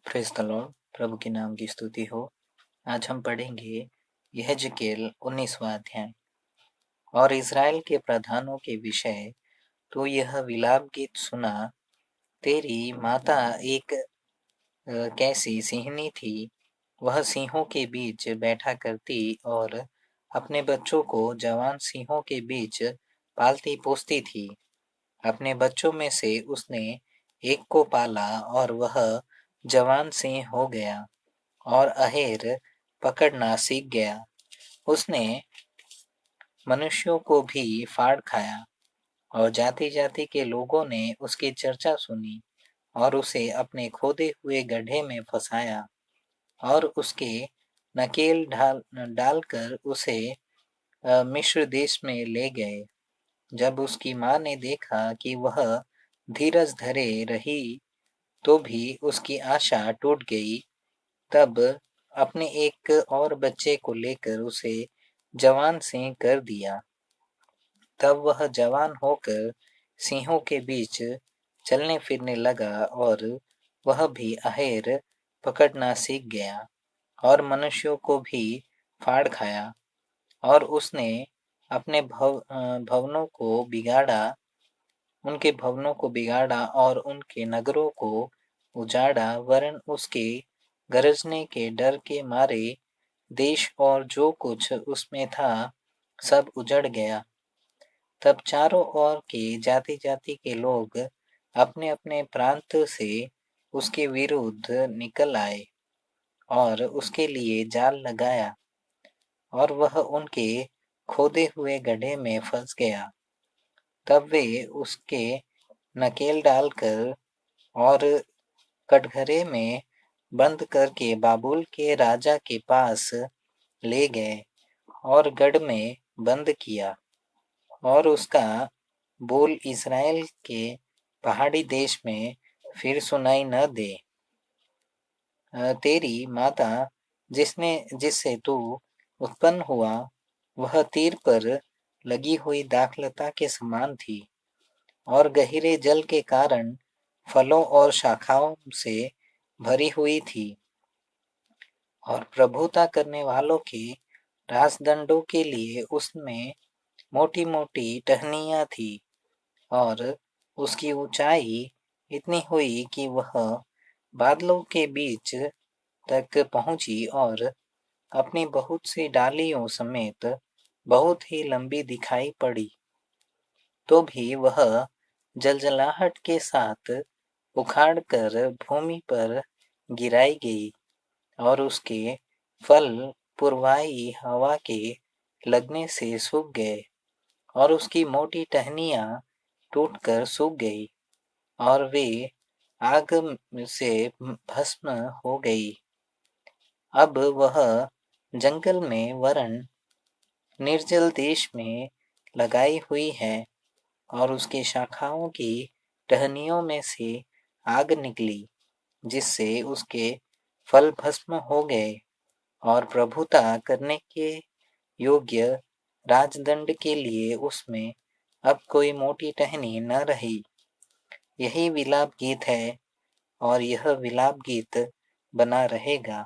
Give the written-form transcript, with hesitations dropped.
Praise the Lord. प्रभु के नाम की स्तुति हो। आज हम पढ़ेंगे यहेजकेल 19वां अध्याय। और इज़राइल के प्रधानों के विषय तो यह विलाप गीत सुना। तेरी माता एक कैसी सिंहनी थी, वह सिंहों के बीच बैठा करती और अपने बच्चों को जवान सिंहों के बीच पालती पोसती थी। अपने बच्चों में से उसने एक को पाला और वह जवान सिंह हो गया और अहेर पकड़ना सीख गया। उसने मनुष्यों को भी फाड़ खाया और जाति जाति के लोगों ने उसकी चर्चा सुनी और उसे अपने खोदे हुए गड्ढे में फंसाया और उसके नकेल डालकर उसे मिस्र देश में ले गए। जब उसकी माँ ने देखा कि वह धीरज धरे रही तो भी उसकी आशा टूट गई, तब अपने एक और बच्चे को लेकर उसे जवान सिंह कर दिया। तब वह जवान होकर सिंहों के बीच चलने फिरने लगा और वह भी अहेर पकड़ना सीख गया और मनुष्यों को भी फाड़ खाया। और उसने अपने भवनों को बिगाड़ा, उनके भवनों को बिगाड़ा और उनके नगरों को उजाड़ा, वरन उसके गरजने के डर के मारे देश और जो कुछ उसमें था सब उजड़ गया। तब चारों ओर के जाति जाति के लोग अपने अपने प्रांत से उसके विरुद्ध निकल आए और उसके लिए जाल लगाया और वह उनके खोदे हुए गड्ढे में फंस गया। तब वे उसके नकेल डालकर और कटघरे में बंद करके बाबुल के राजा के पास ले गए और गढ़ में बंद किया। और उसका बोल इज़राइल के पहाड़ी देश में फिर सुनाई न दे। तेरी माता जिससे तू उत्पन्न हुआ, वह तीर पर लगी हुई दाखलता के समान थी और गहरे जल के कारण फलों और शाखाओं से भरी हुई थी। और प्रभुता करने वालों के राजदंडों के लिए उसमें मोटी मोटी टहनियाँ थी और उसकी ऊंचाई इतनी हुई कि वह बादलों के बीच तक पहुंची और अपनी बहुत सी डालियों समेत बहुत ही लंबी दिखाई पड़ी। तो भी वह जलजलाहट के साथ उखाड़कर भूमि पर गिराई गई और उसके फल पूर्वाई हवा के लगने से सूख गए और उसकी मोटी टहनियाँ टूटकर सूख गई और वे आग से भस्म हो गई। अब वह जंगल में वरन निर्जल देश में लगाई हुई है और उसकी शाखाओं की टहनियों में से आग निकली, जिससे उसके फल भस्म हो गए और प्रभुता करने के योग्य राजदंड के लिए उसमें अब कोई मोटी टहनी न रही। यही विलाप गीत है और यह विलाप गीत बना रहेगा।